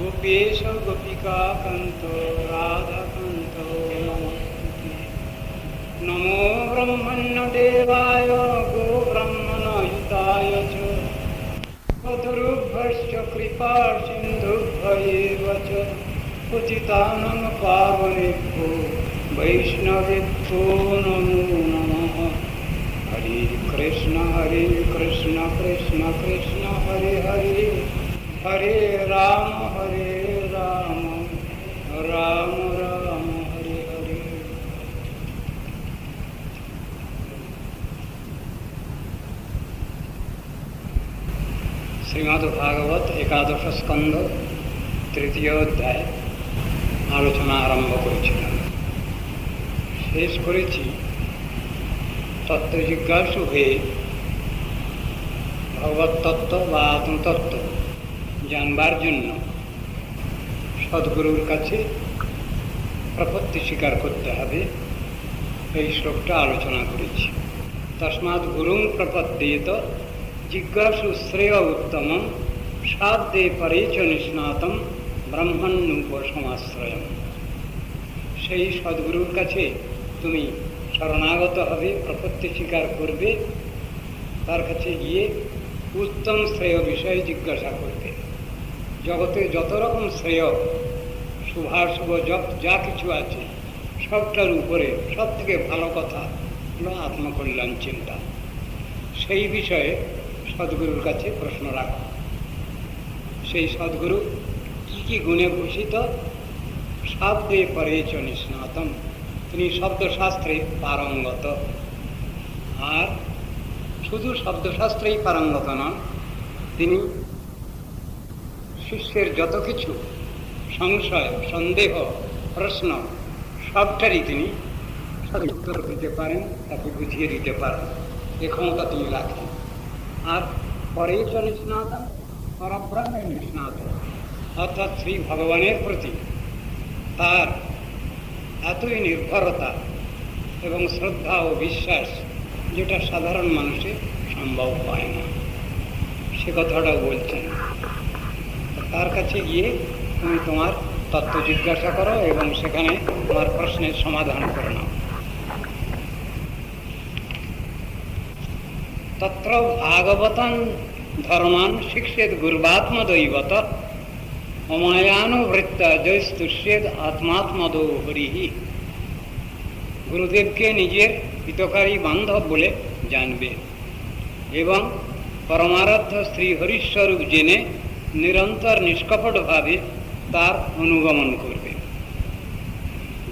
गोपेश गोपिका कांत राधा कांत नमोस्तुते। नमो ब्रह्मण्य देवाय गो ब्रह्मणयुताय च पतुरुभ्यश्च कृपा सिन्धुभ्यैव च पतितानां पावनेभ्यो वैष्णवेभ्यो नमो नमः। हरे कृष्ण कृष्ण कृष्ण हरे हरे, हरे राम राम राम हरे हरे। श्रीमद्भागवत एकादश स्कंद तृतीय अध्याय आलोचना आरम्भ करेছিলাম। শেষ করেছি তত্ত্ব জিজ্ঞাসু হয়ে ভগবত তত্ত্ব বা আত্মতত্ত্ব জানবার জন্য সদ্গুরুর কাছে প্রপত্তি স্বীকার করতে হবে, এই শ্লোকটা আলোচনা করেছি। তস্মাৎ গুরুং প্রপদ্যেত জিজ্ঞাসু শ্রেয় উত্তমম সাধ্যে পরে চ নিষ্ণাতম ব্রহ্মণ্যুপসমাশ্রয়ম। সেই সদ্গুরুর কাছে তুমি শরণাগত হবে, প্রপত্তি স্বীকার করবে, তার কাছে গিয়ে উত্তম শ্রেয় বিষয়ে জিজ্ঞাসা করবে। জগতে যত রকম শ্রেয় শুভাশুভ যা কিছু আছে সবটার উপরে সব থেকে ভালো কথা হলো আত্মকল্যাণ চিন্তা। সেই বিষয়ে সদ্গুরুর কাছে প্রশ্ন রাখো। সেই সদ্গুরু কি কি গুণে ভূষিত? শব্দে পরেচ নিষ্ণাতম, তিনি শব্দশাস্ত্রে পারঙ্গত। আর শুধু শব্দশাস্ত্রেই পারঙ্গত নন, তিনি শিষ্যের যত কিছু সংশয় সন্দেহ প্রশ্ন সবটারই তিনি উত্তর দিতে পারেন, তাকে বুঝিয়ে দিতে পারেন, এ ক্ষমতা তিনি রাখেন। আর পরেচ নিষ্ণাতম, পরব্রহ্মে নিষ্ণাত, অর্থাৎ শ্রী ভগবানের প্রতি তার এতই নির্ভরতা এবং শ্রদ্ধা ও বিশ্বাস যেটা সাধারণ মানুষের সম্ভব হয় না, সে কথাটাও বলছেন। তার কাছে গিয়ে তুমি তোমার তত্ত্ব জিজ্ঞাসা করো এবং সেখানে তোমার প্রশ্নের সমাধান করে নাও। তত্র ভাগবতং ধর্মান শিক্ষেদ গুরুবাত্মদৈবত অমায়ানুবৃত্ত জয়স্তুষ্যেদ আত্মাত্মদো হরিহি। গুরুদেবকে নিজের হিতকারী বান্ধব বলে জানবে এবং পরমারাধ্য শ্রী হরিস্বরূপ জেনে নিরন্তর নিষ্কপটভাবে তার অনুগমন করবে।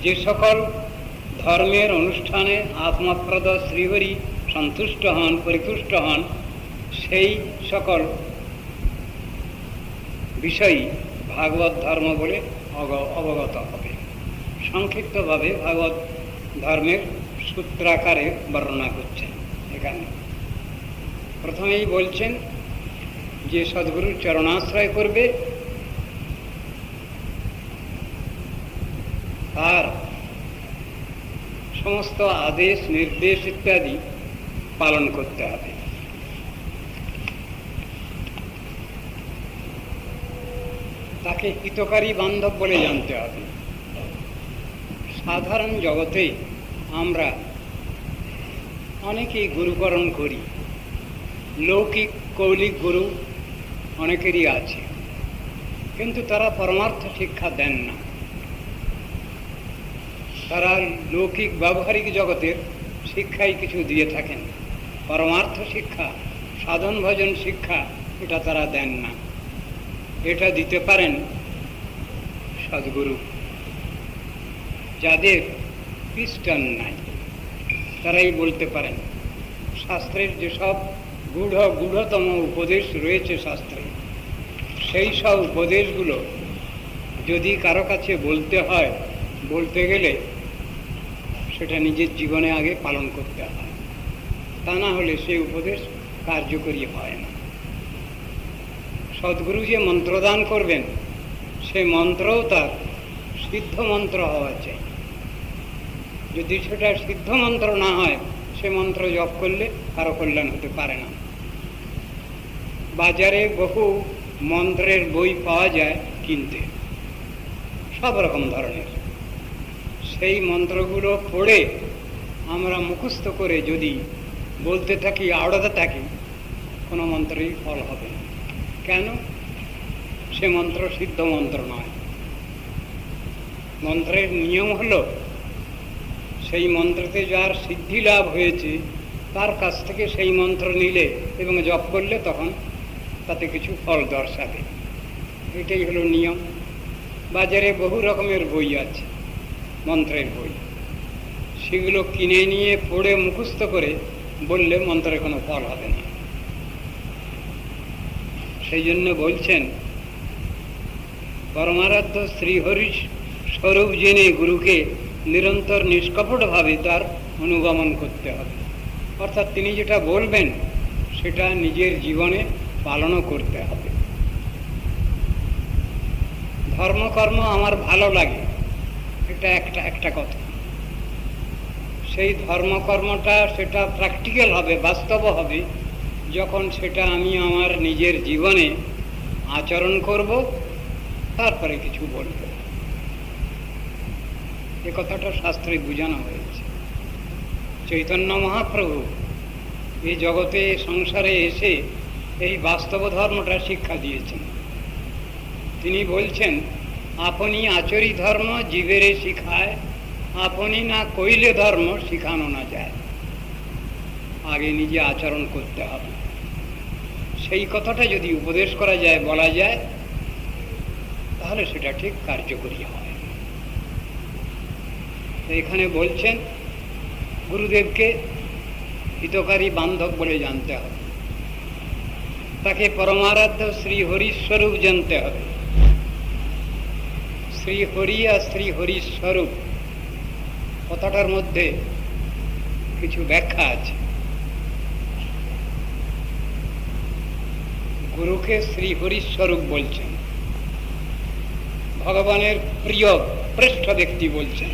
যে সকল ধর্মের অনুষ্ঠানে আত্মপ্রদ শ্রীহরি সন্তুষ্ট হন, পরিতুষ্ট হন, সেই সকল বিষয়ই ভাগবত ধর্ম বলে অবগত হবে। সংক্ষিপ্তভাবে ভাগবত ধর্মের সূত্রাকারে বর্ণনা করছেন। এখানে প্রথমেই বলছেন যে সদ্গুরুর চরণাশ্রয় করবে, তার সমস্ত আদেশ নির্দেশ ইত্যাদি পালন করতে হবে। তাকে হিতকারী বান্ধব বলে জানতে হবে। সাধারণ জগতে আমরা অনেকেই গুরুকরণ করি, লৌকিক কৌলিক গুরু অনেকেরই আছে, কিন্তু তারা পরমার্থ শিক্ষা দেন না। তারা লৌকিক ব্যবহারিক জগতের শিক্ষাই কিছু দিয়ে থাকেন, পরমার্থ শিক্ষা, সাধন ভজন শিক্ষা এটা তারা দেন না। এটা দিতে পারেন সদ্গুরু। যাদের পিস্টন নাই তারাই বলতে পারেন। শাস্ত্রের যেসব গূঢ়তম উপদেশ রয়েছে শাস্ত্রে, সেই সব উপদেশগুলো যদি কারো কাছে বলতে হয়, বলতে গেলে সেটা নিজের জীবনে আগে পালন করতে হয়, তা না হলে সেই উপদেশ কার্যকরী হয় না। সদ্গুরু যে মন্ত্রদান করবেন সে মন্ত্রও তার সিদ্ধ মন্ত্র হওয়া চাই। যদি সেটা সিদ্ধ মন্ত্র না হয়, সে মন্ত্র জপ করলে কারো কল্যাণ হতে পারে না। বাজারে বহু মন্ত্রের বই পাওয়া যায়, কিনতে, সব রকম ধরনের। সেই মন্ত্রগুলো পড়ে আমরা মুখস্থ করে যদি বলতে থাকি, আওড়াতে থাকি, কোনো মন্ত্রেই ফল হবে না। কেন? সে মন্ত্র সিদ্ধ মন্ত্র নয়। মন্ত্রের নিয়ম হলো সেই মন্ত্রতে যার সিদ্ধি লাভ হয়েছে তার কাছ থেকে সেই মন্ত্র নিলে এবং জপ করলে তখন তাতে কিছু ফল দর্শাবে। এটাই হলো নিয়ম। বাজারে বহু রকমের বই আছে, মন্ত্রের বই, সেগুলো কিনে নিয়ে পড়ে মুখস্থ করে বললে মন্ত্রের কোনো ফল হবে না। সেই জন্য বলছেন, পরমারাধ্য শ্রীহরি স্বরূপ জেনে গুরুকে নিরন্তর নিষ্কপটভাবে তার অনুগমন করতে হবে। অর্থাৎ তিনি যেটা বলবেন সেটা নিজের জীবনে পালনও করতে হবে। ধর্মকর্ম আমার ভালো লাগে, এটা একটা কথা। সেই ধর্মকর্মটা সেটা প্র্যাকটিক্যাল হবে, বাস্তব হবে যখন সেটা আমি আমার নিজের জীবনে আচরণ করব, তারপরে কিছু বলব। এ কথাটা শাস্ত্রে বোঝানো হয়েছে। চৈতন্য মহাপ্রভু এই জগতে সংসারে এসে এই বাস্তব ধর্মটা শিক্ষা দিয়েছেন। তিনি বলছেন, আপনি আচরি ধর্ম জীবেরে শিখায়, আপনি না কইলে ধর্ম শিখানো না যায়। আগে নিজে আচরণ করতে হবে। সেই কথাটা যদি উপদেশ করা যায়, বলা যায়, তাহলে সেটা ঠিক কার্যকরী হয়। এখানে বলছেন গুরুদেবকে হিতকারী বান্ধব বলে জানতে হবে, তাকে পরমারাধ্য শ্রীহরিস্বরূপ জানতে হবে। শ্রীহরি আর শ্রীহরিস্বরূপ কথাটার মধ্যে কিছু ব্যাখ্যা আছে। গুরুকে শ্রীহরিস্বরূপ বলছেন, ভগবানের প্রিয় প্রেষ্ঠ ব্যক্তি বলছেন,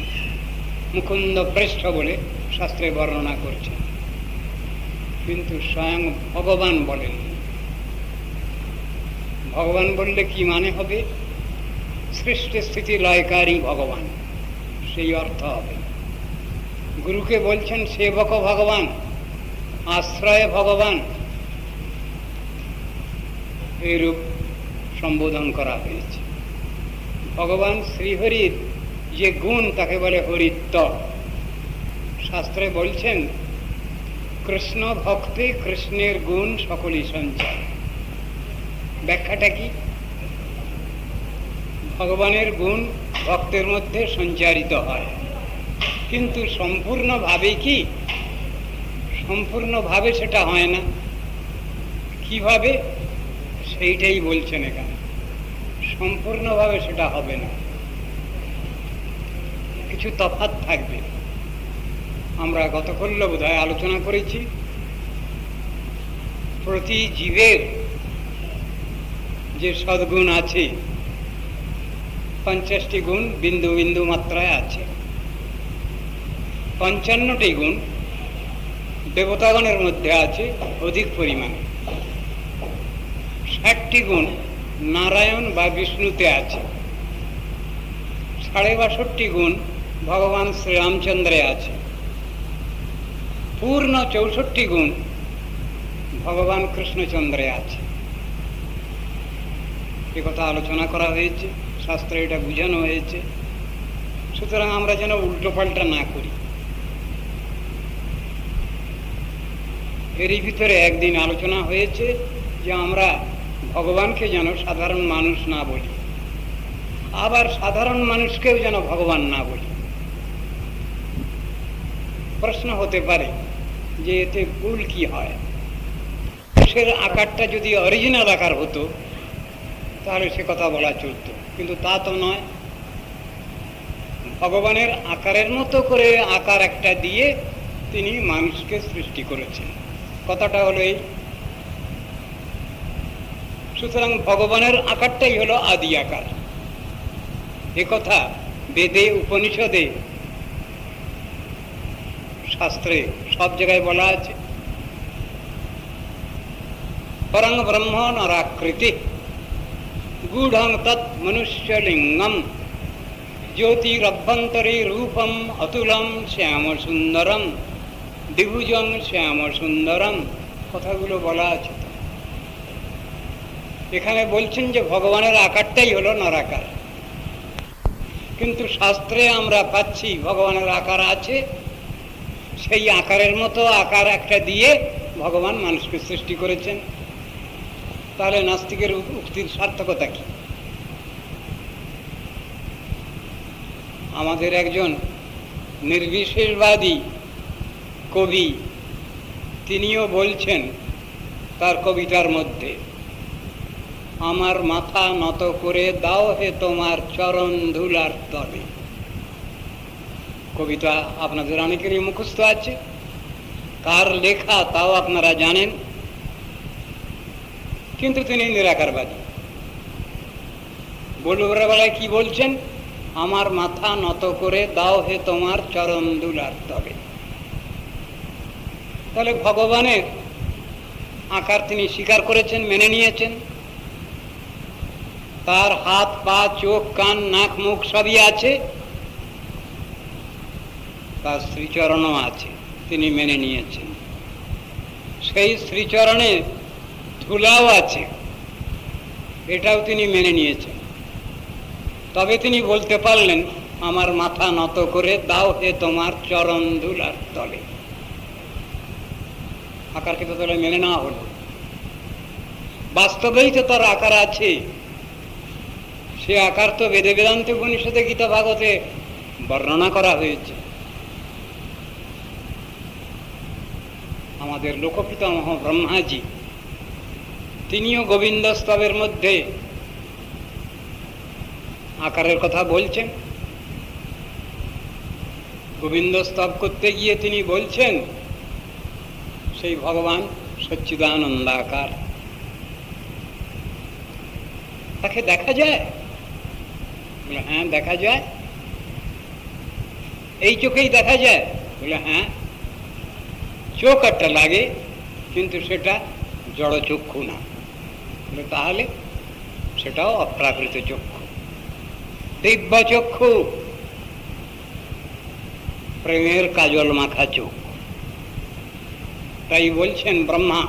মুকুন্দ প্রেষ্ঠ বলে শাস্ত্রে বর্ণনা করছেন, কিন্তু স্বয়ং ভগবান বলেন। ভগবান বললে কি মানে হবে? সৃষ্টি স্থিতি লয়কারী ভগবান, সেই অর্থ হবে। গুরুকে বলছেন সেবক ভগবান, আশ্রয় ভগবান, এইরূপ সম্বোধন করা হয়েছে। ভগবান শ্রীহরির যে গুণ তাকে বলে হরিত্ব। শাস্ত্রে বলছেন কৃষ্ণ ভক্তি কৃষ্ণের গুণ সকলই সঞ্চার। ব্যাখ্যাটা কি? ভগবানের গুণ ভক্তের মধ্যে সঞ্চারিত হয়, কিন্তু সম্পূর্ণভাবে কি? সম্পূর্ণভাবে সেটা হয় না। কিভাবে? সেইটাই বলছেন এখানে। সম্পূর্ণভাবে সেটা হবে না, কিছু তফাৎ থাকবে। আমরা গতকাল বোধহয় আলোচনা করেছি, প্রতি জীবের যে সদ্গুণ আছে 50টি গুণ বিন্দু বিন্দু মাত্রায় আছে। 55টি গুণ দেবতাগণের মধ্যে আছে অধিক পরিমাণে। 60টি গুণ নারায়ণ বা বিষ্ণুতে আছে। 62.5 গুণ ভগবান শ্রীরামচন্দ্রে আছে। পূর্ণ 64 গুণ ভগবান কৃষ্ণচন্দ্রে আছে। এ কথা আলোচনা করা হয়েছে, শাস্ত্রে এটা বুঝানো হয়েছে। সুতরাং আমরা যেন উল্টো পাল্টা না করি। এরই ভিতরে একদিন আলোচনা হয়েছে যে আমরা ভগবানকে যেন সাধারণ মানুষ না বলি, আবার সাধারণ মানুষকেও যেন ভগবান না বলি। প্রশ্ন হতে পারে যে এতে ভুল কি হয়? মানুষের আকারটা যদি অরিজিনাল আকার হতো তাহলে সে কথা বলা চলত, কিন্তু তা তো নয়। ভগবানের আকারের মতো করে আকার একটা দিয়ে তিনি মানুষকে সৃষ্টি করেছেন। কথাটা হলো এই। সুতরাং ভগবানের আকারটাই হলো আদি আকার। এ কথা বেদে, উপনিষদে, শাস্ত্রে সব জায়গায় বলা আছে। পরং ব্রহ্ম নরাকৃতি, गूढ़ं तत् मनुष्यलिंगम ज्योतिरभ्यंतरे रूपम अतुलम श्याम सुंदरम দ্বিভুজং শ্যাম সুন্দরম, কথাগুলো বলা আছে। এখানে বলছেন যে ভগবানের আকারটাই হলো নরাকার, কিন্তু শাস্ত্রে আমরা পাচ্ছি ভগবানের আকার আছে, সেই আকারের মতো আকার একটা দিয়ে ভগবান মানুষকে সৃষ্টি করেছেন। তাহলে নাস্তিকের উক্তির সার্থকতা কি? আমাদের একজন নির্বিশেষবাদী কবি, তিনিও বলছেন তার কবিতার মধ্যে, আমার মাথা নত করে দাও হে তোমার চরণ ধুলার তলে। কবিতা আপনাদের অনেকেরই মুখস্থ আছে, কার লেখা তাও আপনারা জানেন, কিন্তু তিনি নিরাকারবাদী। বলবার বেলায় কি বলছেন? আমার মাথা নত করে দাও হে তোমার চরণ ধুলার তলে। তাহলে ভগবানের আকার তিনি স্বীকার করেছেন, মেনে নিয়েছেন। তার হাত পা চোখ কান নাক মুখ সবই আছে, তার শ্রীচরণও আছে, তিনি মেনে নিয়েছেন। সেই শ্রীচরণে ধুলাও আছে, এটাও তিনি মেনে নিয়েছেন। তবে তিনি বলতে পারলেন আমার মাথা নত করে দাও হে তোমার চরণ ধুলার তলে। আকারকে তো তাহলে মেনে নেওয়া হলো। বাস্তবেই তো তার আকার আছে, সে আকার তো বেদে বেদান্ত উপনিষদে গীতা ভাগবতে বর্ণনা করা হয়েছে। আমাদের লোকপিতামহ ব্রহ্মাজি তিনিও গোবিন্দ স্তবের মধ্যে আকারের কথা বলছেন। গোবিন্দ স্তব করতে গিয়ে তিনি বলছেন সেই ভগবান সচ্চিদানন্দাকার। তাকে দেখা যায়? বলে হ্যাঁ দেখা যায়। এই চোখেই দেখা যায়? বলে হ্যাঁ, চোখ একটা লাগে, কিন্তু সেটা জড় চক্ষু না। বলে তাহলে সেটাও অপ্রাকৃত চক্ষু, দিব্য চক্ষু, প্রেমের কাজল মাখা চোখ। তাই বলছেন ব্রহ্মা,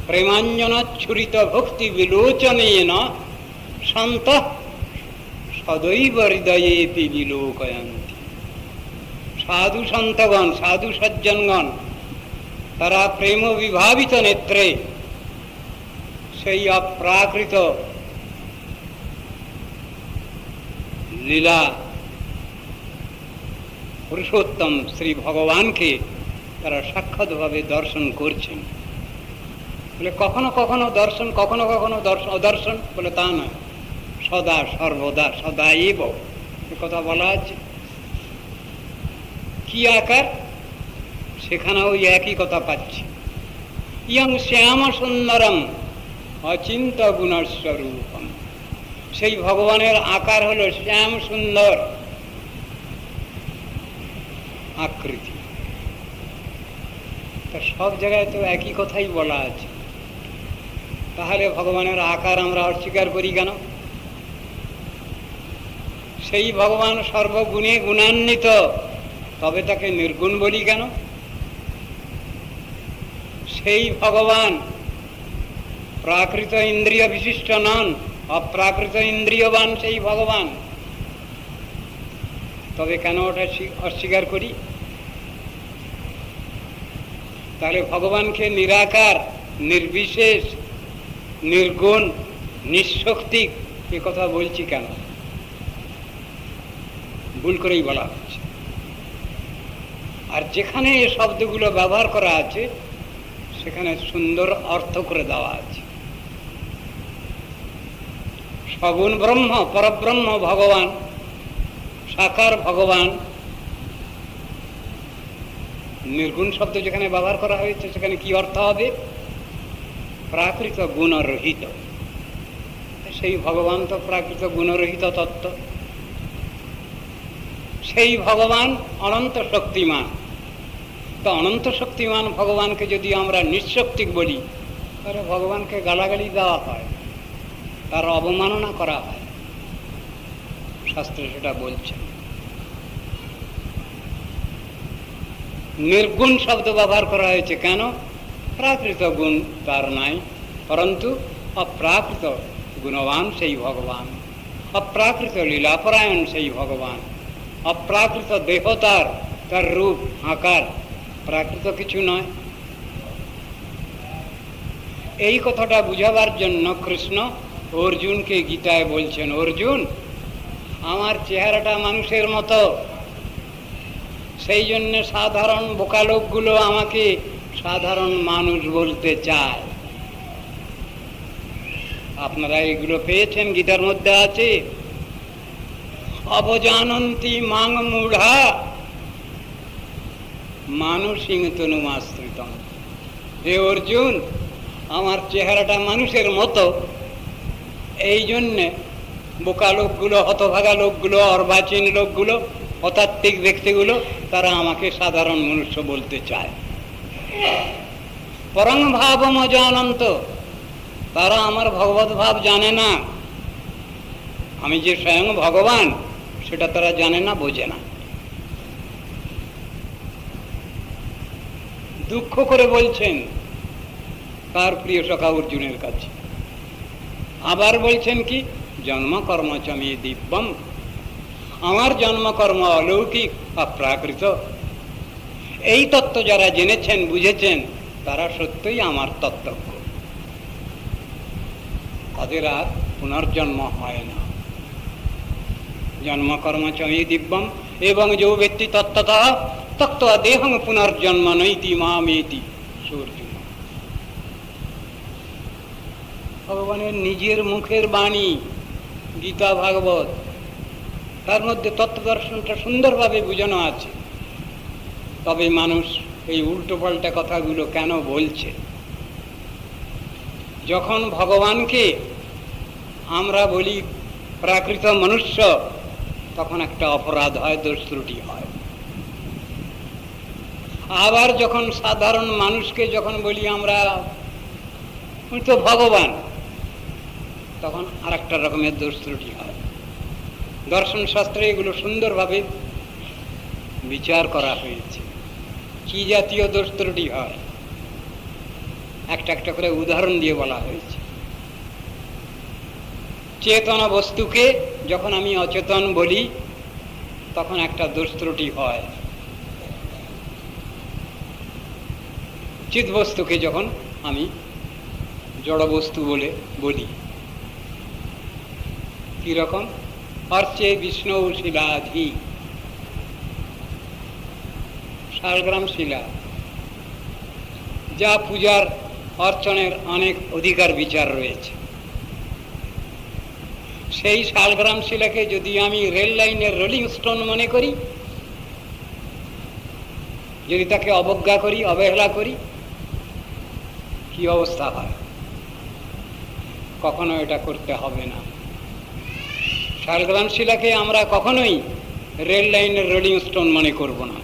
প্রেমাঞ্জনচ্ছুরিত ভক্তি বিলোচনেন শান্তঃ সদৈব হৃদয়েপি বিলোকয়ন্তি। সাধু সন্তগণ, সাধু সজ্জনগণ, তারা প্রেম বিভাবিত নেত্রে সেই অপ্রাকৃত লীলা পুরুষোত্তম শ্রী ভগবানকে তারা সাক্ষাৎভাবে দর্শন করছেন। বলে কখনো কখনো দর্শন, কখনো কখনো অদর্শন? বলে তা নয়, সদা সর্বদা সদা এব কথা বলা আছে। কি আকার? সেখানে ওই একই কথা পাচ্ছি, ইয়ং শ্যাম সুন্দরম অচিন্ত গুণস্বরূপম। সেই ভগবানের আকার হলো শ্যাম সুন্দর আকৃতি। তা সব জায়গায় তো একই কথাই বলা আছে, তাহলে ভগবানের আকার আমরা অস্বীকার করি কেন? সেই ভগবান সর্বগুণে গুণান্বিত, তবে তাকে নির্গুণ বলি কেন? সেই ভগবান প্রাকৃত ইন্দ্রিয় বিশিষ্ট নন, অপ্রাকৃত ইন্দ্রিয়বান সেই ভগবান, তবে কেন ওটা অস্বীকার করি? তাহলে ভগবানকে নিরাকার, নির্বিশেষ, নির্গুণ, নিঃশক্তিক এ কথা বলছি কেন? ভুল করেই বলা হচ্ছে। আর যেখানে এই শব্দগুলো ব্যবহার করা আছে সেখানে সুন্দর অর্থ করে দেওয়া আছে। সগুণ ব্রহ্ম, পরব্রহ্ম ভগবান, সাকার ভগবান। নির্গুণ শব্দ যেখানে ব্যবহার করা হয়েছে সেখানে কি অর্থ হবে? প্রাকৃত গুণরহিত। সেই ভগবান তো প্রাকৃত গুণরহিত তত্ত্ব। সেই ভগবান অনন্ত শক্তিমান। তো অনন্ত শক্তিমান ভগবানকে যদি আমরা নিঃশক্তিক বলি, তাহলে ভগবানকে গালাগালি দেওয়া হয়। তার অবমাননা করা হয়, শাস্ত্রে সেটা বলছেন। নির্গুণ শব্দ ব্যবহার করা হয়েছে কেন? প্রাকৃত গুণ তার নাই, পরন্তু অপ্রাকৃত গুণবান সেই ভগবান, অপ্রাকৃত লীলাপরায়ণ সেই ভগবান, অপ্রাকৃত দেহতার, তার রূপ আকার প্রাকৃত কিছু নয়। এই কথাটা বুঝাবার জন্য কৃষ্ণ অর্জুনকে গীতায় বলছেন, অর্জুন, আমার চেহারাটা মানুষের মতো, সেই জন্য সাধারণ বোকা লোকগুলো আমাকে সাধারণ মানুষ বলতে চায়। আপনারা এগুলো পেয়েছেন, গীতার মধ্যে আছে, অবজানন্তি মাং মূঢ়া মানুষিং তনুমাশ্রিতম। হে অর্জুন, আমার চেহারাটা মানুষের মতো, এই জন্যে বোকা লোকগুলো, হতভাগা লোকগুলো, অর্বাচীন লোকগুলো, অতাত্ত্বিক ব্যক্তিগুলো, তারা আমাকে সাধারণ মনুষ্য বলতে চায়। পরং ভাবম অজানন্ত, তারা আমার ভগবত ভাব জানে না, আমি যে স্বয়ং ভগবান সেটা তারা জানে না, বোঝে না। দুঃখ করে বলছেন তার প্রিয় সখা অর্জুনের কাছে। আবার বলছেন কি, জন্মকর্ম চ মে দিব্যম, আমার জন্মকর্ম অলৌকিক অপ্রাকৃত। এই তত্ত্ব যারা জেনেছেন, বুঝেছেন, তারা সত্যই আমার তত্ত্বজ্ঞ, তাদের আর পুনর্জন্ম হয় না। জন্মকর্ম চ মে দিব্যম এবং যো ব্যক্তি তত্ত্বতঃ তত্ত্বা দেহং পুনর্জন্ম নৈতি মামেতি সূর্য। ভগবানের নিজের মুখের বাণী, গীতা ভাগবত, তার মধ্যে তত্ত্ব দর্শনটা সুন্দরভাবে বোঝানো আছে। তবে মানুষ এই উল্টো পাল্টা কথাগুলো কেন বলছে? যখন ভগবানকে আমরা বলি প্রাকৃত মনুষ্য, তখন একটা অপরাধ হয়, দোষ ত্রুটি হয়। আবার যখন সাধারণ মানুষকে যখন বলি আমরা তো ভগবান, তখন আর একটা রকমের দোষ ত্রুটি হয়। দর্শন শাস্ত্রে এগুলো সুন্দরভাবে বিচার করা হয়েছে, কি জাতীয় দোষ ত্রুটি হয়, একটা একটা করে উদাহরণ দিয়ে বলা হয়েছে। চেতন বস্তুকে যখন আমি অচেতন বলি, তখন একটা দোষ ত্রুটি হয়। চিৎ বস্তুকে যখন আমি জড় বস্তু বলে বলি, কিরকম? অর্চে বিষ্ণু শিলাধি, শালগ্রাম শিলা, যা পূজার অর্চনের অনেক অধিকার বিচার রয়েছে, সেই শালগ্রাম শিলাকে যদি আমি রেল লাইনের রোলিং স্টোন মনে করি, যদি তাকে অবজ্ঞা করি, অবহেলা করি, কি অবস্থা হয়? কখনো এটা করতে হবে না। শালগ্রাম শিলাকে আমরা কখনোই রেল লাইনের রোলিং স্টোন মনে করব না।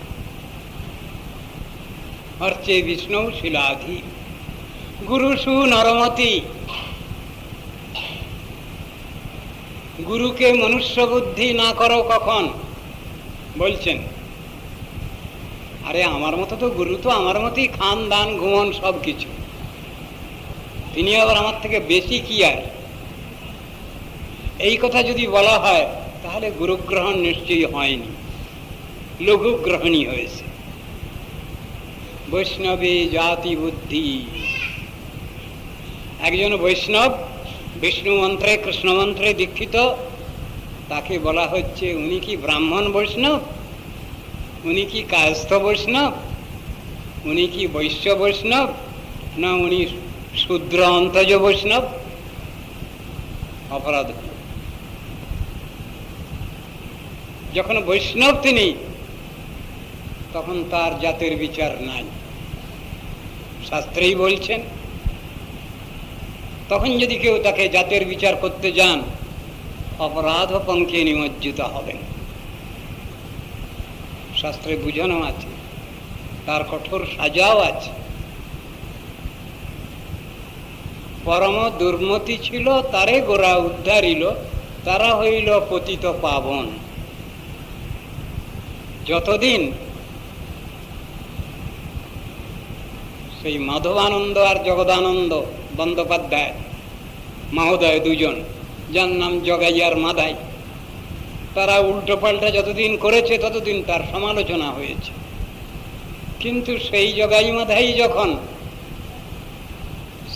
অর্চে বিষ্ণু শিলাধি গুরুসু নরমতি, গুরুকে মনুষ্য বুদ্ধি না করো কখন? বলছেন, আরে আমার মতো তো গুরু তো আমার মতোই খান দান ঘুমন সব কিছু, তিনি আবার আমার থেকে বেশি কি? আর এই কথা যদি বলা হয়, তাহলে গুরুগ্রহণ নিশ্চয়ই হয়নি, লঘুগ্রহণই হয়েছে। বৈষ্ণবে জাতি বুদ্ধি, একজন বৈষ্ণব বিষ্ণু মন্ত্রে কৃষ্ণ মন্ত্রে দীক্ষিত, তাকে বলা হচ্ছে উনি কি ব্রাহ্মণ বৈষ্ণব, উনি কি কায়স্থ বৈষ্ণব, উনি কি বৈশ্য বৈষ্ণব, না উনি শূদ্র অন্তজ বৈষ্ণব? অপরাধ। যখন বৈষ্ণব তিনি, তখন তার জাতের বিচার নাই, শাস্ত্রেই বলছেন। তখন যদি কেউ তাকে জাতের বিচার করতে যান, অপরাধ পঙ্কে নিমজ্জিত হবেন। শাস্ত্রে বুঝানো আছে, তার কঠোর সাজাও আছে। পরম দুর্মতি ছিল, তারে গোরা উদ্ধারিল, তারা হইল পতিত পাবন। যতদিন সেই মাধবানন্দ আর জগদানন্দ বন্দ্যোপাধ্যায় মহোদয় দুজন, যার নাম জগাইয়ার মাদাই, তারা উল্টো পাল্টা যতদিন করেছে ততদিন তার সমালোচনা হয়েছে। কিন্তু সেই জগাই মাধাই যখন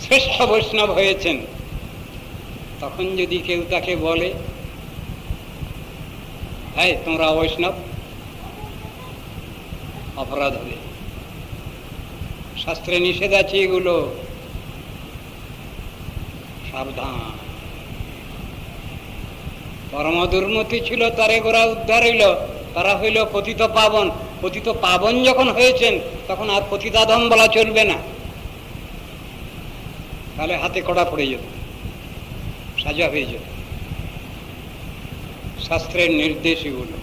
শ্রেষ্ঠ বৈষ্ণব হয়েছেন, তখন যদি কেউ তাকে বলে, হ্যাঁ তোমরা বৈষ্ণব, অপরাধ হবে। শাস্ত্রে নিষেধ আছে এগুলো, সাবধান। পরম দুর্মতি ছিল, তারে গোরা উদ্ধার হইল, তারা হইল পতিত পাবন। পতিত পাবন যখন হয়েছেন, তখন আর পতিতাধম বলা চলবে না, তাহলে হাতে কড়া পড়ে যেত, সাজা হয়ে যেত। শাস্ত্রের নির্দেশ এগুলো।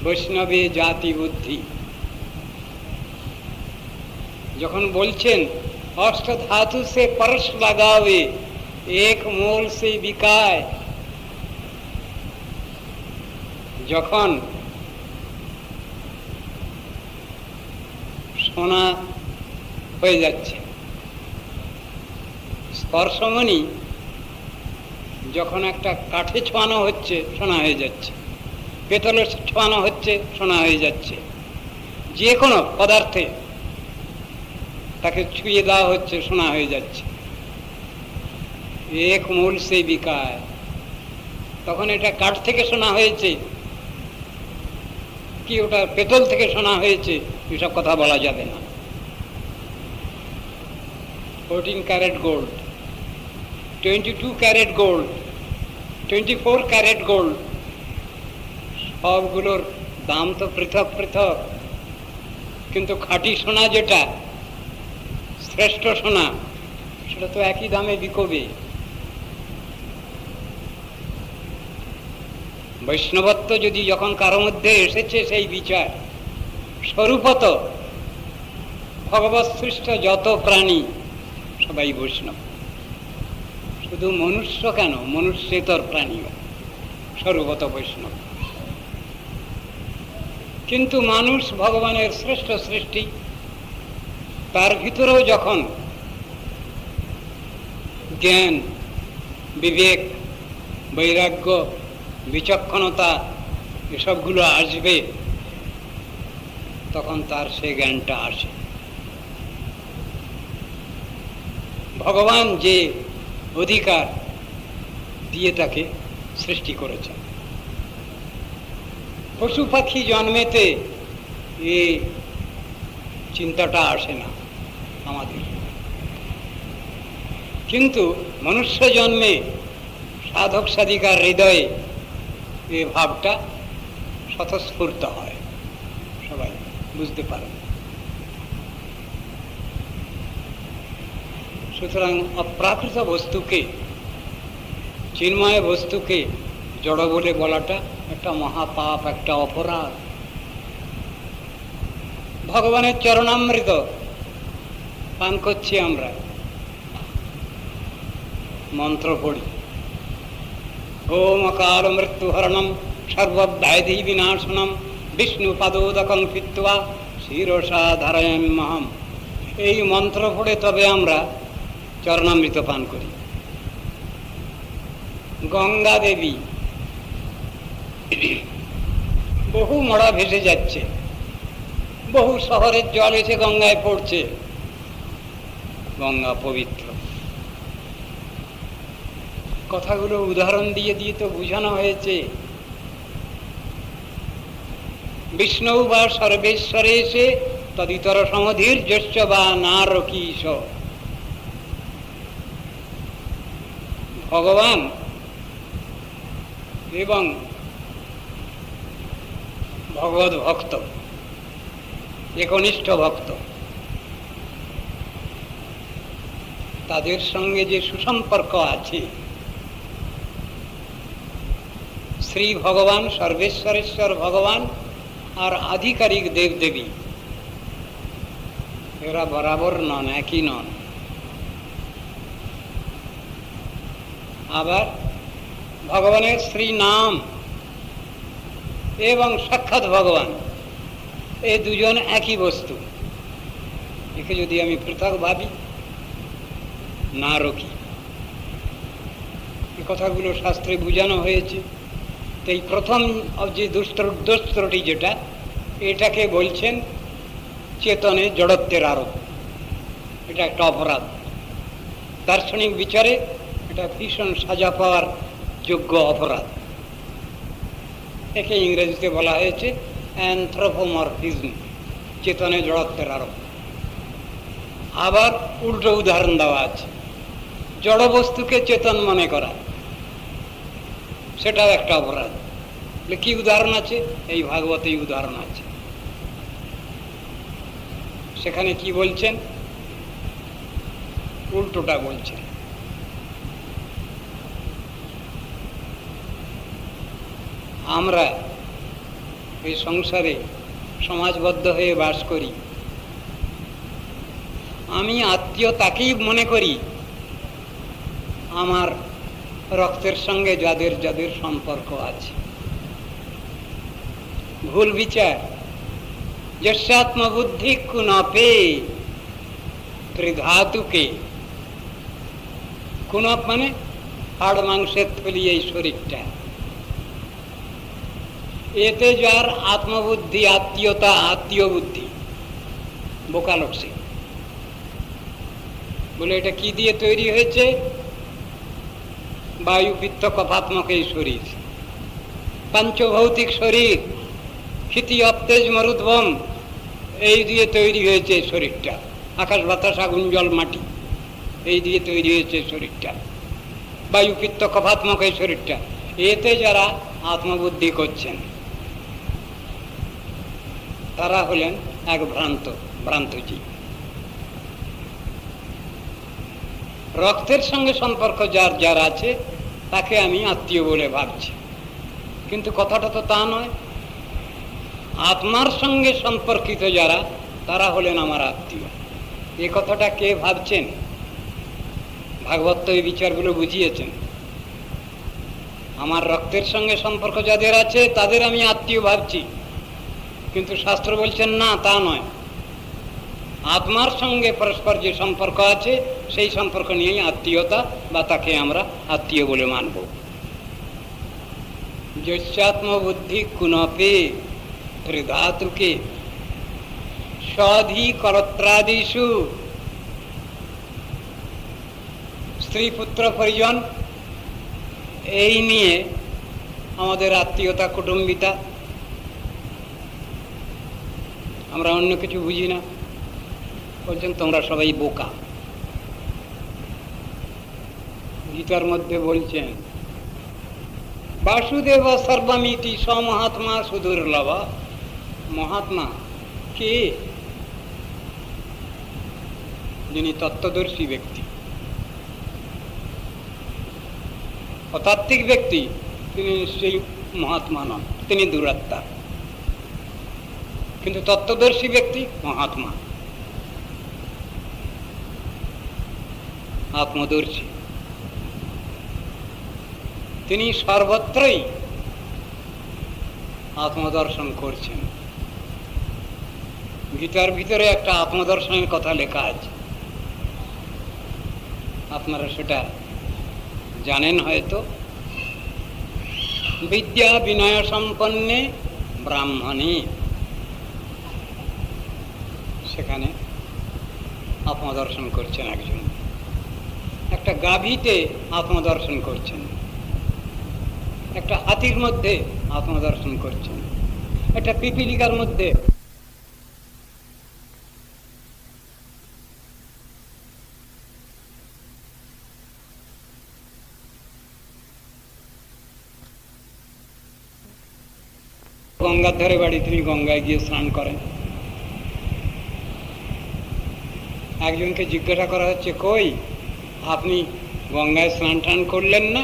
বৈষ্ণবে জাতি বুদ্ধি যখন বলছেন, অষ্ট ধাতু সে পরশ লাগাবে, এক মোল সে বিকায়। যখন সোনা হয়ে যাচ্ছে, স্পর্শমণি যখন একটা কাঠে ছোঁয়ানো হচ্ছে, সোনা হয়ে যাচ্ছে, পেতলে ছোঁয়ানো হচ্ছে, সোনা হয়ে যাচ্ছে। যে কোনো পদার্থে তাকে ছুঁয়ে দেওয়া হচ্ছে, সোনা হয়ে যাচ্ছে। এক মূল সে বিকায়। তখন এটা কাঠ থেকে সোনা হয়েছে কি ওটা পেতল থেকে সোনা হয়েছে, এসব কথা বলা যাবে না। 14 carat gold, 22 carat gold, 24 carat gold, সবগুলোর দাম তো পৃথক পৃথক, কিন্তু খাঁটি সোনা যেটা শ্রেষ্ঠ সোনা, সেটা তো একই দামে বিকবে। বৈষ্ণবত্ব যদি যখন কারো মধ্যে এসেছে, সেই বিচার স্বরূপত ভগবৎ সৃষ্ট যত প্রাণী সবাই বৈষ্ণব। শুধু মনুষ্য কেন, মনুষ্যেতর প্রাণীও স্বরূপত বৈষ্ণব। কিন্তু মানুষ ভগবানের শ্রেষ্ঠ সৃষ্টি, তার ভিতরেও যখন জ্ঞান, বিবেক, বৈরাগ্য, বিচক্ষণতা এসবগুলো আসবে, তখন তার সে জ্ঞানটা আসে। ভগবান যে অধিকার দিয়ে তাকে সৃষ্টি করেছেন, পশু পাখি জন্মেতে এই চিন্তাটা আসে না আমাদের, কিন্তু মনুষ্য জন্মে সাধক সাধিকার হৃদয়ে এই ভাবটা স্বতঃস্ফূর্ত হয়, সবাই বুঝতে পারে। সুতরাং অপ্রাকৃত বস্তুকে, চিন্ময় বস্তুকে জড় বলে বলাটা একটা মহাপাপ, একটা অপরাধ। ভগবানের চরণামৃত পান করছি আমরা, মন্ত্র পড়ি, ওম অকাল মৃত্যুহরণম সর্বব্যাধি বিনাশনম বিষ্ণু পাদোদকং কৃত্বা শিরসা ধারয়াম্যহম। এই মন্ত্র পড়ে তবে আমরা চরণামৃত পান করি। গঙ্গা দেবী, বহু মরা ভেসে যাচ্ছে, বহু শহরের জল এসে গঙ্গায় পড়ছে, গঙ্গা পবিত্র। কথাগুলো উদাহরণ দিয়ে দিয়ে তো বোঝানো হয়েছে। বিষ্ণু বা সর্বেশ্বরে এসে তদিতর সমধীর যশ্চ বা নারকীশ। ভগবান এবং ভগবত ভক্ত, একনিষ্ঠ ভক্ত, তাদের সঙ্গে যে সুসম্পর্ক আছে, শ্রী ভগবান, সর্বেশ্বরেশ্বর ভগবান আর আধিকারিক দেবদেবী এরা বরাবর নন, একই নন। আবার ভগবানের শ্রী নাম এবং সাক্ষাৎ ভগবান, এই দুজন একই বস্তু। একে যদি আমি পৃথক ভাবি, না রকি। এই কথাগুলো শাস্ত্রে বোঝানো হয়েছে। তো এই প্রথম যে দুষ্টটি যেটা, এটাকে বলছেন চেতনে জড়ত্বের আরোপ। এটা একটা অপরাধ। দার্শনিক বিচারে এটা ভীষণ সাজা পাওয়ার যোগ্য অপরাধ। একে ইংরেজিতে বলা হয়েছে অ্যানথ্রোপোমরফিজম, চেতনে জড়ত্বের আরোপ। আবার উল্টো উদাহরণ দেওয়া আছে, জড় বস্তুকে চেতন মনে করা, সেটাও একটা অপরাধ। কি উদাহরণ আছে? এই ভাগবতেই উদাহরণ আছে। সেখানে কি বলছেন? উল্টোটা বলছেন। আমরা এই সংসারে সমাজবদ্ধ হয়ে বাস করি। আমি আত্মীয় তাকেই মনে করি আমার রক্তের সঙ্গে যাদের যাদের সম্পর্ক আছে। ভুল বিচার। যস্যাত্মবুদ্ধি কুনপে ত্রিধাতুকে। কুনপ মানে হাড় মাংসের থলি, এই শরীরটা। এতে যার আত্মবুদ্ধি, আত্মীয়তা, আত্মীয় বুদ্ধি, বোকা লোক সে। বলে এটা কি দিয়ে তৈরি হয়েছে? বায়ু, পিত্ত, কফাত্মক এই শরীর, পাঞ্চভৌতিক শরীর, ক্ষিতি, অপ্তেজ, মরুদ্ভম, এই দিয়ে তৈরি হয়েছে শরীরটা। আকাশ, বাতাস, আগুন, জল, মাটি, এই দিয়ে তৈরি হয়েছে শরীরটা। বায়ু, পিত্ত, কফাত্মক এই শরীরটা। এতে যারা আত্মবুদ্ধি করছেন তারা হলেন এক ভ্রান্তজীব। রক্তের সঙ্গে সম্পর্ক যার যার আছে তাকে আমি আত্মীয় বলে ভাবছি, কিন্তু কথাটা তো তা নয়। আত্মার সঙ্গে সম্পর্কিত যারা, তারা হলেন আমার আত্মীয়। এ কথাটা কে ভাবছেন? ভাগবত এই বিচারগুলো বুঝিয়েছেন। আমার রক্তের সঙ্গে সম্পর্ক যাদের আছে তাদের আমি আত্মীয় ভাবছি, কিন্তু শাস্ত্র বলছেন না, তা নয়। আত্মার সঙ্গে পরস্পর যে সম্পর্ক আছে সেই সম্পর্ক নিয়েই আত্মীয়তা, বা তাকে আমরা আত্মীয় বলে মানব। যস্যাত্মবুদ্ধি কুনপে ত্রিধাতুকে স্বাধিকর্ত্রাদিষু। স্ত্রী, পুত্র, পরিজন, এই নিয়ে আমাদের আত্মীয়তা, কুটুম্বিতা। আমরা অন্য কিছু বুঝি না। বলছেন তোমরা সবাই বোকা। গীতার মধ্যে বলছেন বাসুদেব সর্বমিতি সমহাত্মা সুদুর্লভ। মহাত্মা কে? যিনি তত্ত্বদর্শী ব্যক্তি। অতাত্ত্বিক ব্যক্তি তিনি নিশ্চয়ই মহাত্মা নন, তিনি দুরাত্মা। কিন্তু তত্ত্বদর্শী ব্যক্তি মহাত্মা, আত্মদর্শী। তিনি সর্বত্রই আত্মদর্শন করছেন। গীতার ভিতরে একটা আত্মদর্শনের কথা লেখা আছে, আপনারা সেটা জানেন হয়তো। বিদ্যা বিনয় সম্পন্নে ব্রাহ্মণী, সেখানে আত্মদর্শন করছেন একজন। একটা গাভীতে আত্মদর্শন করছেন, একটা হাতির মধ্যে আত্মদর্শন করছেন, একটা পিপিলিকার মধ্যে। গঙ্গার ধারে বাড়ি, তিনি গঙ্গায় গিয়ে স্নান করেন। একজনকে জিজ্ঞাসা করা হচ্ছে, কই আপনি গঙ্গায় স্নান টান করলেন না?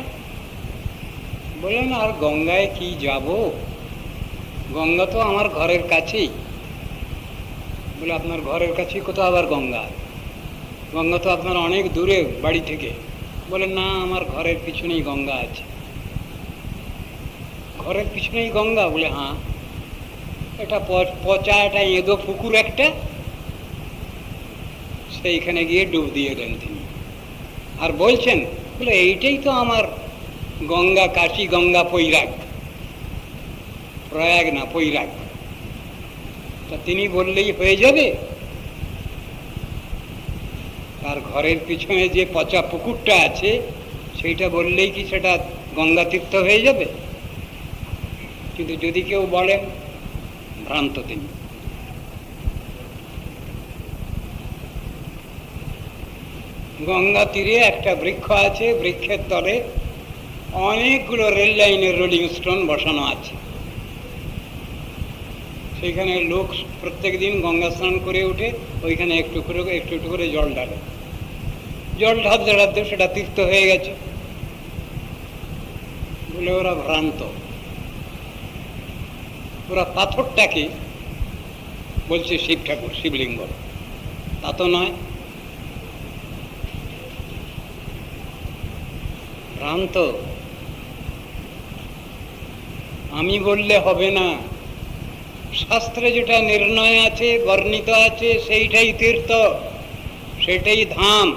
বললেন আর গঙ্গায় কি যাব, গঙ্গা তো আমার ঘরের কাছেই। বলে আপনার ঘরের কাছেই কোথাও আবার গঙ্গা? গঙ্গা তো আপনার অনেক দূরে বাড়ি থেকে। বলে না, আমার ঘরের পিছনেই গঙ্গা আছে। ঘরের পিছনেই গঙ্গা? বলে হ্যাঁ। এটা পচা একটা এঁদো পুকুর একটা, সেইখানে গিয়ে ডুব দিয়ে দেন তিনি। আর বলছেন, বলে এইটাই তো আমার গঙ্গা, কাশী গঙ্গা পৈরাগ। প্রয়াগ না, পৈরাগ। তা তিনি বললেই হয়ে যাবে? তার ঘরের পিছনে যে পচা পুকুরটা আছে সেইটা বললেই কি সেটা গঙ্গা তীর্থ হয়ে যাবে? কিন্তু যদি কেউ বলেন, ভ্রান্ত তিনি। গঙ্গা তীরে একটা বৃক্ষ আছে, বৃক্ষের তলে অনেকগুলো রেল লাইনের রোলিং স্টোন বসানো আছে। সেইখানে লোক প্রত্যেক দিন গঙ্গা স্নান করে উঠে ওইখানে একটু একটু করে জল ঢালে। জল ঢালতে ঢালতে সেটা তীর্থ হয়ে গেছে বলে ওরা ভ্রান্ত। ওরা পাথরটাকে বলছে শিব ঠাকুর, শিবলিঙ্গ। তা তো নয়, ভ্রান্ত। আমি বললে হবে না, শাস্ত্রে যেটা নির্ণয় আছে, বর্ণিত আছে, সেইটাই তীর্থ, সেটাই ধাম।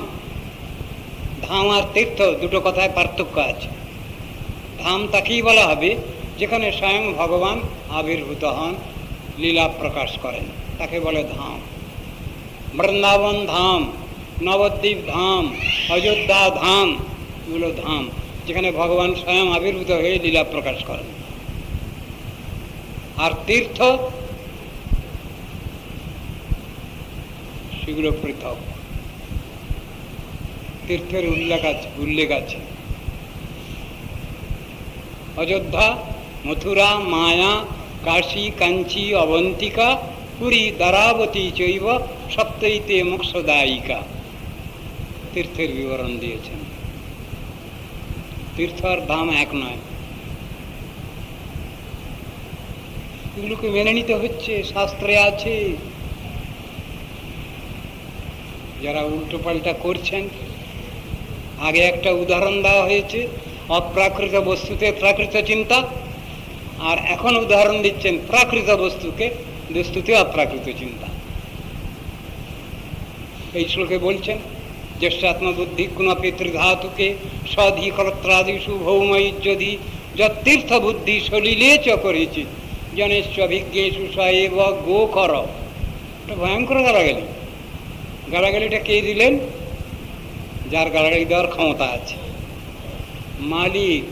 ধাম আর তীর্থ দুটো কথায় পার্থক্য আছে। ধাম তাকেই বলা হবে যেখানে স্বয়ং ভগবান আবির্ভূত হন, লীলা প্রকাশ করেন, তাকে বলে ধাম। বৃন্দাবন ধাম, নবদ্বীপ ধাম, অযোধ্যা ধাম, এগুলো ধাম, যেখানে ভগবান স্বয়ং আবির্ভূত হয়ে লীলা প্রকাশ করেন। আর তীর্থ সেগুলো পৃথক। তীর্থের উল্লেখ আছে। অযোধ্যা, মথুরা, মায়া, কাশী, কাঞ্চি, অবন্তিকা, পুরী, দ্বারাবতী চৈব সপ্তৈতে মোক্ষদায়িকা। তীর্থের বিবরণ দিয়েছেন। তীর্থ আর ধাম এক নয়। এগুলোকে মেনে নিতে হচ্ছে, শাস্ত্রে আছে। যারা উল্টো পাল্টা করছেন, আগে একটা উদাহরণ দেওয়া হয়েছে, অপ্রাকৃত বস্তুতে প্রাকৃত চিন্তা, আর এখন উদাহরণ দিচ্ছেন প্রাকৃত বস্তুতে অপ্রাকৃত চিন্তা। এই শ্লোকে বলছেন, জ্যেষ্ঠাত্মবুদ্ধি গুণপি ত্রিধাতুকে সধিকর্ত্রাদিষু ভৌমৈজ্যধি যতীর্থ বুদ্ধি সলিলে চ করেছি জনেশ্বভিজ্ঞেষু সএব গো কর। এটা ভয়ঙ্কর গালাগালি। গালাগালিটা কে দিলেন? যার গালাগালি দেওয়ার ক্ষমতা আছে, মালিক,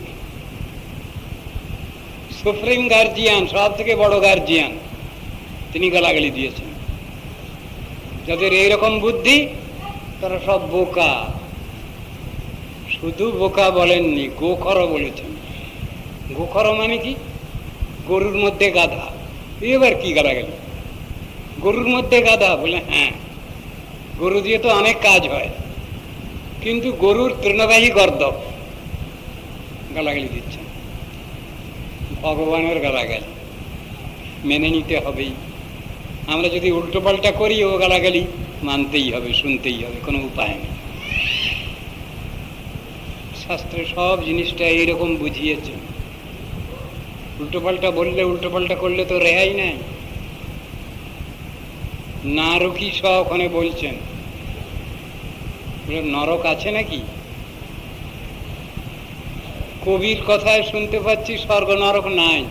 সুপ্রিম গার্জিয়ান, সব থেকে বড় গার্জিয়ান, তিনি গালাগালি দিয়েছেন। যাদের এইরকম বুদ্ধি তারা সব বোকা। শুধু বোকা বলেননি, গোখর বলেছেন। গোখর মানে কি? গরুর মধ্যে গাধা। এবার কি গালাগালি? গরুর মধ্যে গাধা? বলে হ্যাঁ, গরু দিয়ে তো অনেক কাজ হয়, কিন্তু গরুর তৃণবাহী গর্দভ। গালাগালি দিচ্ছেন। ভগবানের গালাগালি মেনে নিতে হবেই। আমরা যদি উল্টো পাল্টা করি, ও গালাগালি মানতেই হবে, শুনতেই হবে, কোনো উপায় নেই। শাস্ত্রে সব জিনিসটা এইরকম বুঝিয়েছে। উল্টো পাল্টা বললে, উল্টো পাল্টা করলে তো রেহাই নাই। নারকী সহ ওখানে বলছেন, নরক আছে নাকি? কবির কথায় শুনতে পাচ্ছি স্বর্গ নরক নাই,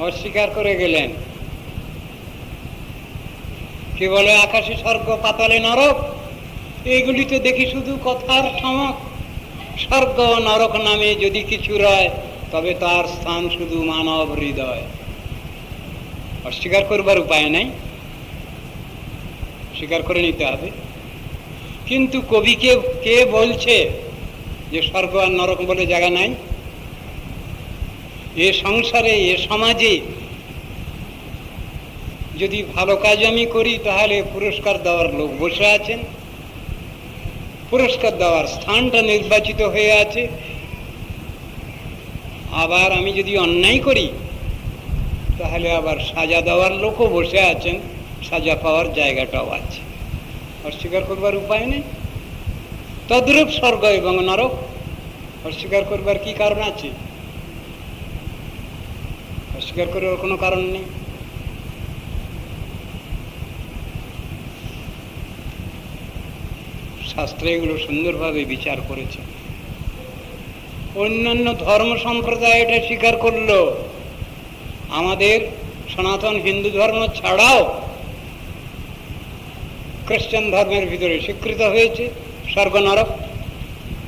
অস্বীকার করে গেলেন। কে বলে আকাশে স্বর্গ, পাতালে নরক? এইগুলি তো দেখি শুধু কথার ঠমক। স্বর্গ নরক নামে যদি কিছু রয়, তবে তার স্থান শুধু মানব হৃদয়। অস্বীকার করবার উপায় নাই, স্বীকার করে নিতে হবে। কিন্তু কবিকে কে বলছে যে স্বর্গ আর নরক বলে জায়গা নাই? এ সংসারে, এ সমাজে যদি ভালো কাজ আমি করি, তাহলে পুরস্কার দেওয়ার লোক বসে আছেন, পুরস্কার দেওয়ার স্থানটা নির্বাচিত হয়ে আছে। আবার আমি যদি অন্যায় করি, তাহলে আবার সাজা দেওয়ার লোকও বসে আছেন, সাজা পাওয়ার জায়গাটাও আছে, অস্বীকার করবার উপায় নেই। তদ্রূপ স্বর্গ এবং নরক অস্বীকার করবার কি কারণ আছে? অস্বীকার করার কোনো কারণ নেই। শাস্ত্রে এগুলো সুন্দরভাবে বিচার করেছে। অন্যান্য ধর্ম সম্প্রদায় এটা স্বীকার করলো, আমাদের সনাতন হিন্দু ধর্ম ছাড়াও খ্রিস্টান ধর্মের ভিতরে স্বীকৃত হয়েছে স্বর্গ নরক,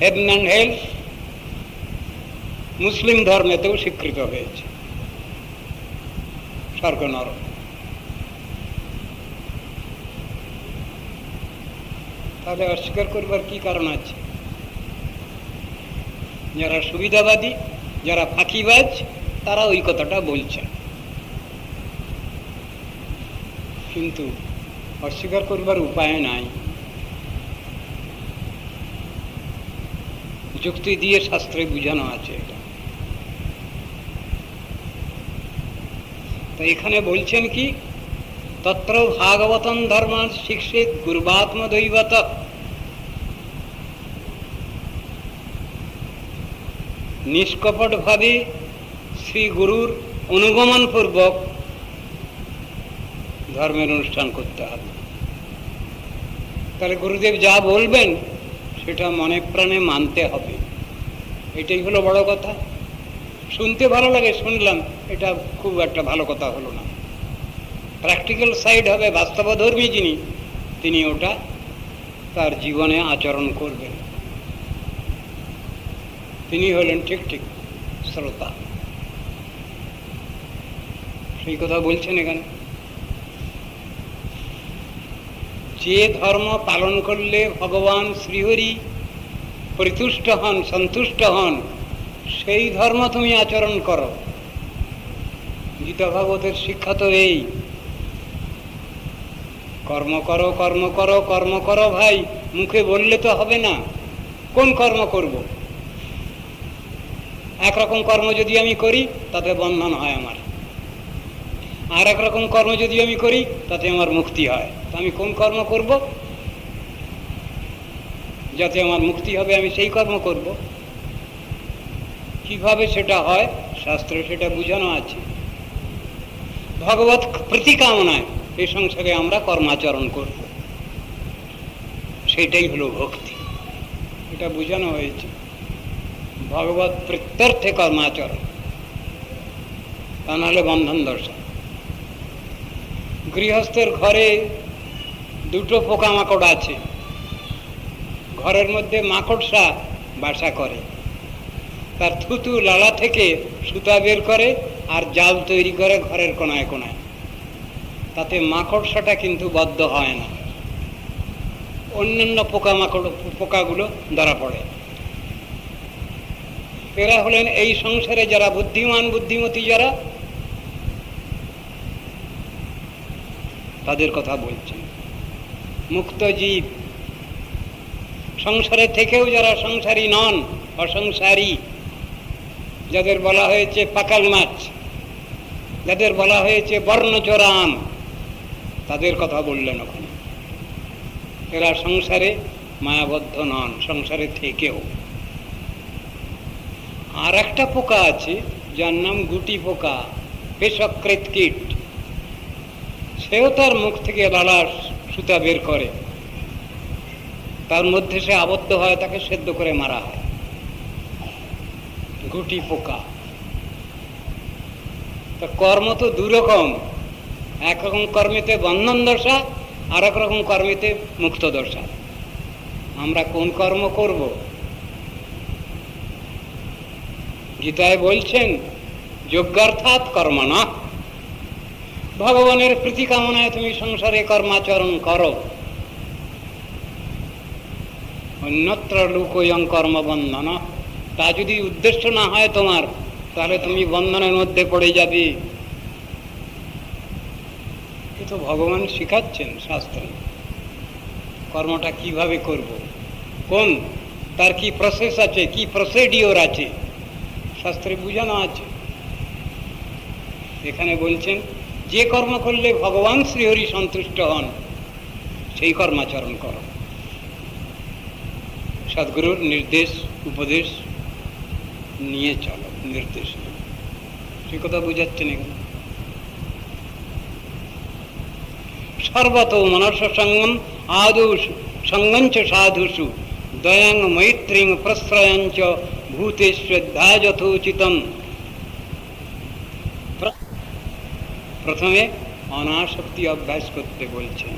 হেভেন অ্যান্ড হেল। মুসলিম ধর্মেতেও স্বীকৃত হয়েছে স্বর্গ নরক। তাহলে অস্বীকার করবার কি কারণ আছে? যারা সুবিধাবাদী, যারা ফাঁকিবাজ, তারা ওই কথাটা বলছেন, কিন্তু অস্বীকার করবার উপায় নাই। যুক্তি দিয়ে শাস্ত্রে বুঝানো আছে এটা। তো এখানে বলছেন কি, তত্র ভাগবতম ধর্ম শিক্ষিত গুরুবাত্মদৈবত। নিষ্কপট ভাবে শ্রী গুরুর অনুগমন পূর্বক ধর্মের অনুষ্ঠান করতে হবে। তাহলে গুরুদেব যা বলবেন সেটা মনে প্রাণে মানতে হবে, এটাই হলো বড় কথা। শুনতে ভালো লাগে, শুনলাম, এটা খুব একটা ভালো কথা হলো না। প্র্যাকটিক্যাল সাইড হবে, বাস্তবধর্মী যিনি, তিনি ওটা তার জীবনে আচরণ করবেন, তিনি হলেন ঠিক ঠিক শ্রোতা। সেই কথা বলছেন এখানে। যে ধর্ম পালন করলে ভগবান শ্রীহরি পরিতুষ্ট হন, সন্তুষ্ট হন, সেই ধর্ম তুমি আচরণ করো। গীতা ভাগবতের শিক্ষা তো এই, কর্ম করো, কর্ম করো, কর্ম করো। ভাই, মুখে বললে তো হবে না। কোন কর্ম করব? একরকম কর্ম যদি আমি করি তাতে বন্ধন হয় আমার, আর একরকম কর্ম যদি আমি করি তাতে আমার মুক্তি হয়। তো আমি কোন কর্ম করব? যাতে আমার মুক্তি হবে আমি সেই কর্ম করব। কিভাবে সেটা হয় শাস্ত্রে সেটা বুঝানো আছে। ভগবত প্রতিকামনায় এই সংসারে আমরা কর্মাচরণ করব, সেটাই হলো ভক্তি। এটা বোঝানো হয়েছে, ভগবত প্রত্যর্থে কর্মাচরণ, তা নাহলে বন্ধন দর্শন। গৃহস্থের ঘরে দুটো পোকামাকড় আছে, ঘরের মধ্যে মাকড়সা বাসা করে, তার থুতু লালা থেকে সুতা বের করে আর জাল তৈরি করে ঘরের কোনায় কোনায়। তাতে মাকড়সাটা কিন্তু বদ্ধ হয় না, অন্যান্য পোকাগুলো ধরা পড়ে। এরা হলেন এই সংসারে যারা বুদ্ধিমান, বুদ্ধিমতী যারা, তাদের কথা বলছেন। মুক্ত জীব, সংসারে থেকেও যারা সংসারী নন, অসংসারী, যাদের বলা হয়েছে পাকাল মাছ, যাদের বলা হয়েছে বর্ণচোরা আম, তাদের কথা বললেন ওখানে। এরা সংসারে মায়াবদ্ধ নন, সংসারে থেকেও। আর একটা পোকা আছে যার নাম গুটি পোকা, পেশকৃত কীট। সেও তার মুখ থেকে লালা সুতা বের করে, তার মধ্যে সে আবদ্ধ হয়, তাকে সেদ্ধ করে মারা হয়। গুটি পোকা। তা কর্ম তো দুরকম, একরকম কর্মেতে বন্ধন দশা, আর এক রকম কর্মেতে মুক্ত দশা। আমরা কোন কর্ম করব? গীতায় বলছেন যজ্ঞার্থাৎ কর্ম না। ভগবানের প্রীতি কামনায় তুমি সংসারে কর্মাচরণ করো, অন্যত্র লোকয়ং কর্মবন্ধন। তা যদি উদ্দেশ্য না হয় তোমার, তাহলে তুমি বন্ধনের মধ্যে পড়ে যাবে। কিন্তু ভগবান শিখাচ্ছেন শাস্ত্রে কর্মটা কিভাবে করব, কোন তার কি প্রসেস আছে, কি প্রসিডিওর আছে, শাস্ত্রে বুঝানো আছে। এখানে বলছেন যে কর্ম করলে ভগবান শ্রীহরি সন্তুষ্ট হন সেই কর্মাচরণ করো। সদ্গুরুর নির্দেশ উপদেশ নিয়ে চলো, নির্দেশ সে কথা বুঝাচ্ছেন এখানে। সর্বত মনস সঙ্গম আদৌ সঙ্গঞ্চ সাধুষু দয়াং মৈত্রীং প্রশ্রয়ঞ্চ ভূতে শ্রদ্ধা যথোচিতম। প্রথমে অনাসক্তি অভ্যাস করতে বলছেন।